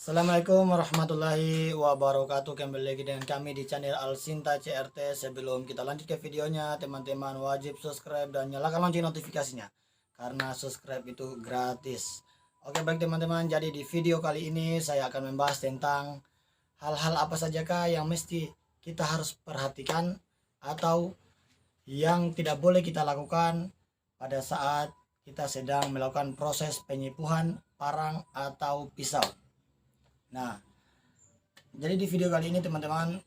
Assalamualaikum warahmatullahi wabarakatuh. Kembali lagi dengan kami di channel Alsinta CRT. Sebelum kita lanjut ke videonya, teman-teman wajib subscribe dan nyalakan lonceng notifikasinya karena subscribe itu gratis. Oke, baik teman-teman, jadi di video kali ini saya akan membahas tentang hal-hal apa sajakah yang mesti kita harus perhatikan atau yang tidak boleh kita lakukan pada saat kita sedang melakukan proses penyipuhan parang atau pisau. Nah, jadi di video kali ini teman-teman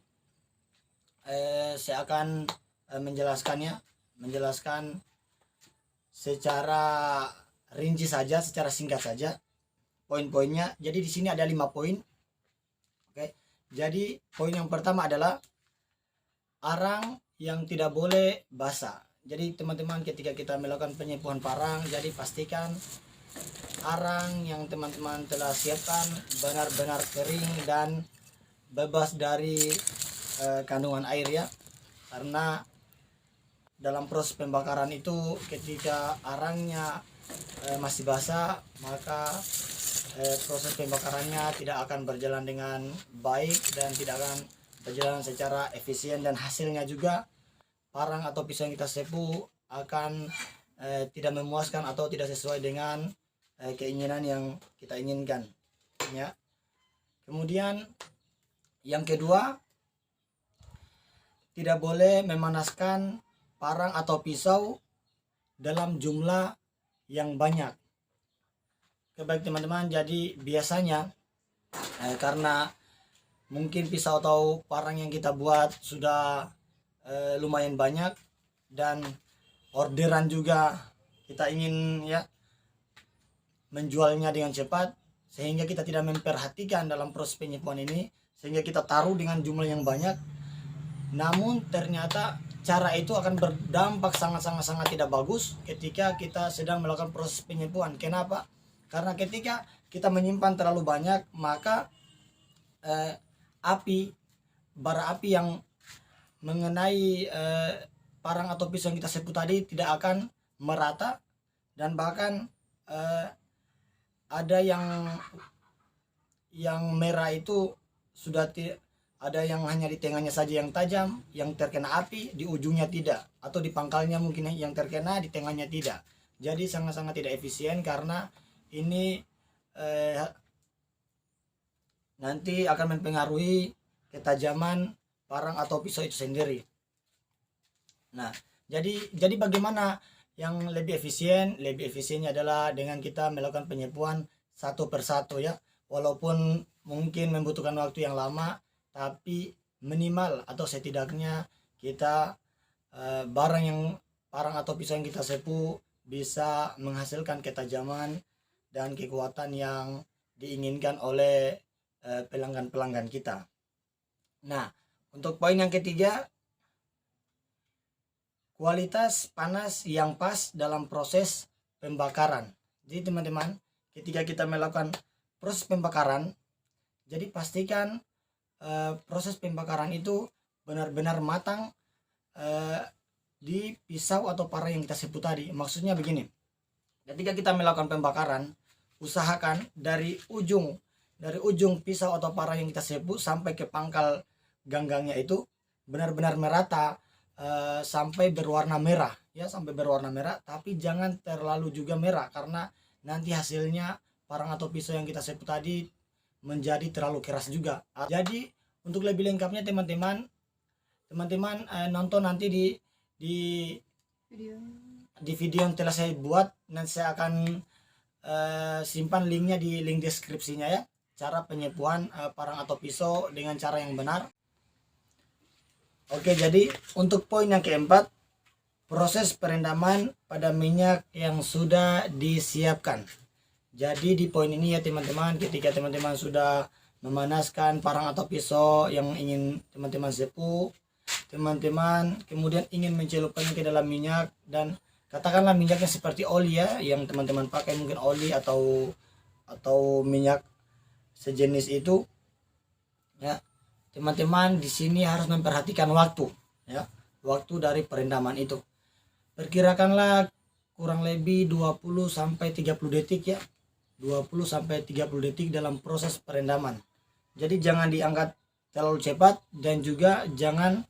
saya akan menjelaskan secara rinci saja, secara singkat saja poin-poinnya. Jadi di sini ada 5 poin. Oke. Jadi poin yang pertama adalah arang yang tidak boleh basah. Jadi teman-teman ketika kita melakukan penyipuhan parang, jadi pastikan arang yang teman-teman telah siapkan benar-benar kering dan bebas dari kandungan air ya, karena dalam proses pembakaran itu ketika arangnya masih basah, maka proses pembakarannya tidak akan berjalan dengan baik dan tidak akan berjalan secara efisien, dan hasilnya juga parang atau pisau yang kita sepu akan tidak memuaskan atau tidak sesuai dengan keinginan yang kita inginkan ya. Kemudian yang kedua, tidak boleh memanaskan parang atau pisau dalam jumlah yang banyak. Baik teman-teman, jadi biasanya karena mungkin pisau atau parang yang kita buat sudah lumayan banyak dan orderan juga kita ingin ya menjualnya dengan cepat, sehingga kita tidak memperhatikan dalam proses penyipuan ini, sehingga kita taruh dengan jumlah yang banyak, namun ternyata cara itu akan berdampak sangat tidak bagus ketika kita sedang melakukan proses penyipuan. Kenapa? Karena ketika kita menyimpan terlalu banyak, maka bara api yang mengenai parang atau pisau yang kita sepu tadi tidak akan merata, dan bahkan ada yang merah itu sudah ada yang hanya di tengahnya saja yang tajam, yang terkena api, di ujungnya tidak, atau di pangkalnya mungkin yang terkena, di tengahnya tidak. Jadi sangat tidak efisien, karena ini nanti akan mempengaruhi ketajaman parang atau pisau itu sendiri. Nah, jadi bagaimana yang lebih efisien? Lebih efisiennya adalah dengan kita melakukan penyipuan satu persatu ya. Walaupun mungkin membutuhkan waktu yang lama, tapi minimal atau setidaknya kita parang atau pisau yang kita sepu bisa menghasilkan ketajaman dan kekuatan yang diinginkan oleh pelanggan-pelanggan kita. Nah, untuk poin yang ketiga, kualitas panas yang pas dalam proses pembakaran. Jadi teman-teman, ketika kita melakukan proses pembakaran, jadi pastikan proses pembakaran itu benar-benar matang di pisau atau parang yang kita sepu tadi. Maksudnya begini, ketika kita melakukan pembakaran, usahakan dari ujung pisau atau parang yang kita sepu sampai ke pangkal ganggangnya itu benar-benar merata, sampai berwarna merah ya, sampai berwarna merah, tapi jangan terlalu juga merah, karena nanti hasilnya parang atau pisau yang kita sepu tadi menjadi terlalu keras juga. Jadi untuk lebih lengkapnya teman-teman nonton nanti di video yang telah saya buat. Nanti saya akan simpan linknya di link deskripsinya ya, cara penyipuan parang atau pisau dengan cara yang benar. Oke, jadi untuk poin yang keempat, proses perendaman pada minyak yang sudah disiapkan. Jadi di poin ini ya teman-teman, ketika teman-teman sudah memanaskan parang atau pisau yang ingin teman-teman sepu, teman-teman kemudian ingin mencelupkannya ke dalam minyak, dan katakanlah minyaknya seperti oli ya, yang teman-teman pakai mungkin oli atau minyak sejenis itu ya. Teman-teman di sini harus memperhatikan waktu ya, waktu dari perendaman itu. Perkirakanlah kurang lebih 20 sampai 30 detik ya. 20 sampai 30 detik dalam proses perendaman. Jadi jangan diangkat terlalu cepat dan juga jangan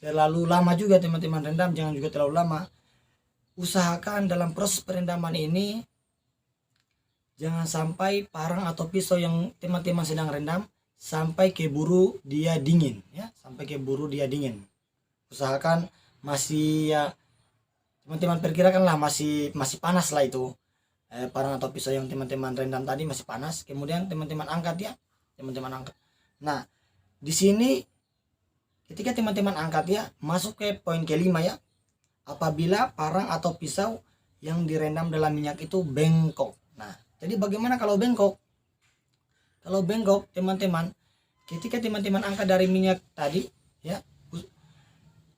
terlalu lama juga teman-teman rendam, jangan juga terlalu lama. Usahakan dalam proses perendaman ini jangan sampai parang atau pisau yang teman-teman sedang rendam sampai keburu dia dingin ya, sampai keburu dia dingin. Usahakan masih ya teman-teman perkirakanlah masih panas lah itu parang atau pisau yang teman-teman rendam tadi masih panas. Kemudian teman-teman angkat ya, teman-teman angkat. Nah, di sini ketika teman-teman angkat ya, masuk ke poin kelima ya. Apabila parang atau pisau yang direndam dalam minyak itu bengkok. Nah, jadi bagaimana kalau bengkok? Kalau bengkok teman-teman, ketika teman-teman angkat dari minyak tadi ya,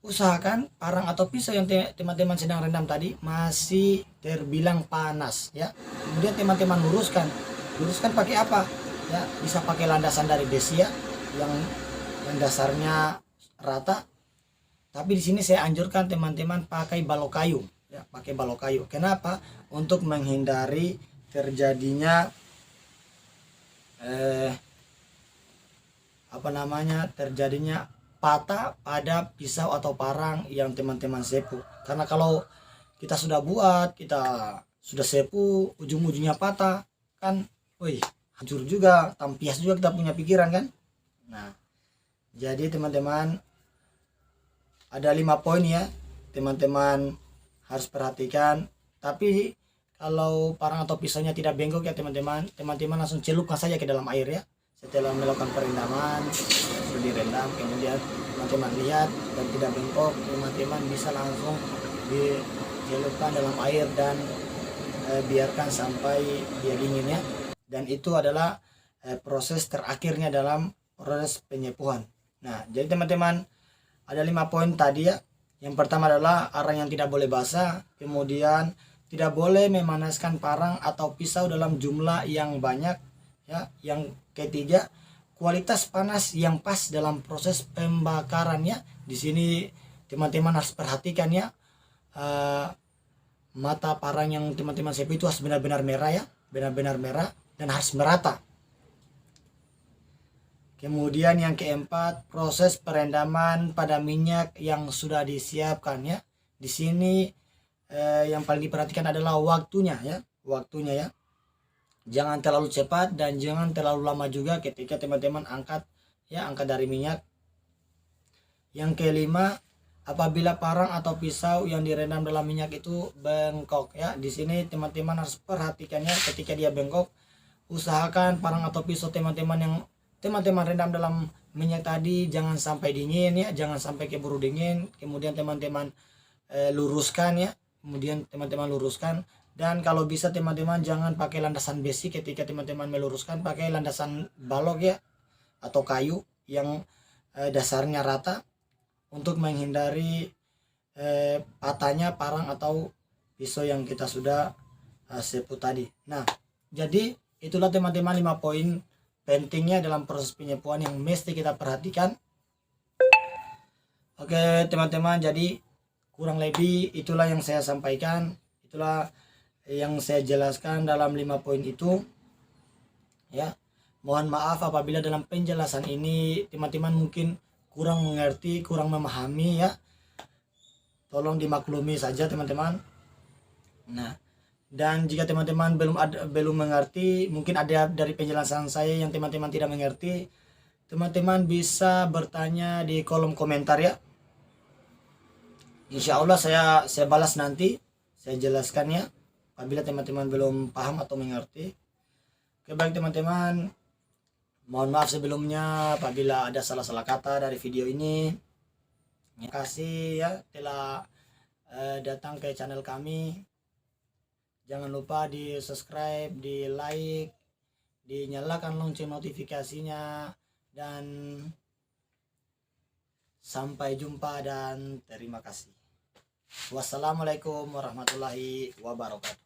usahakan parang atau pisau yang teman-teman sedang rendam tadi masih terbilang panas ya. Kemudian teman-teman luruskan pakai apa ya, bisa pakai landasan dari besi ya, yang dasarnya rata. Tapi di sini saya anjurkan teman-teman pakai balok kayu ya, pakai balok kayu. Kenapa? Untuk menghindari terjadinya terjadinya patah pada pisau atau parang yang teman-teman sepu. Karena kalau kita sudah buat, kita sudah sepu, ujung-ujungnya patah kan, wih, hancur juga, tampias juga kita punya pikiran kan. Nah, jadi teman-teman ada 5 poin ya, teman-teman harus perhatikan. Tapi kalau parang atau pisaunya tidak bengkok ya teman-teman langsung celupkan saja ke dalam air ya. Setelah melakukan perendaman, sudah direndam, kemudian teman-teman lihat dan tidak bengkok, teman-teman bisa langsung dicelupkan dalam air dan biarkan sampai dia dingin ya. Dan itu adalah proses terakhirnya dalam proses penyepuhan. Nah, jadi teman-teman ada 5 poin tadi ya. Yang pertama adalah arang yang tidak boleh basah, kemudian tidak boleh memanaskan parang atau pisau dalam jumlah yang banyak ya. Yang ketiga, kualitas panas yang pas dalam proses pembakarannya. Di sini teman-teman harus perhatikan ya, mata parang yang teman-teman sepu itu harus benar-benar merah ya, benar-benar merah dan harus merata. Kemudian yang keempat, proses perendaman pada minyak yang sudah disiapkan ya. Di sini yang paling diperhatikan adalah waktunya ya, waktunya ya. Jangan terlalu cepat dan jangan terlalu lama juga ketika teman-teman angkat ya, angkat dari minyak. Yang kelima, apabila parang atau pisau yang direndam dalam minyak itu bengkok ya. Di sini teman-teman harus perhatikannya ketika dia bengkok. Usahakan parang atau pisau teman-teman yang teman-teman rendam dalam minyak tadi jangan sampai dingin ya, jangan sampai keburu dingin. Kemudian teman-teman luruskan ya, kemudian teman-teman luruskan. Dan kalau bisa teman-teman jangan pakai landasan besi ketika teman-teman meluruskan, pakai landasan balok ya atau kayu yang dasarnya rata untuk menghindari patahnya parang atau pisau yang kita sudah sepu tadi. Nah, jadi itulah teman-teman 5 poin pentingnya dalam proses penyepuan yang mesti kita perhatikan. Oke teman-teman, jadi kurang lebih itulah yang saya sampaikan, itulah yang saya jelaskan dalam 5 poin itu ya. Mohon maaf apabila dalam penjelasan ini teman-teman mungkin kurang mengerti, kurang memahami ya, tolong dimaklumi saja teman-teman. Nah, dan jika teman-teman belum mengerti, mungkin ada dari penjelasan saya yang teman-teman tidak mengerti, teman-teman bisa bertanya di kolom komentar ya. Insya Allah saya balas nanti, saya jelaskan ya apabila teman-teman belum paham atau mengerti. Oke baik teman-teman, mohon maaf sebelumnya apabila ada salah-salah kata dari video ini. Terima kasih ya telah datang ke channel kami. Jangan lupa di subscribe, di like, dinyalakan lonceng notifikasinya, dan sampai jumpa dan terima kasih. Wassalamualaikum warahmatullahi wabarakatuh.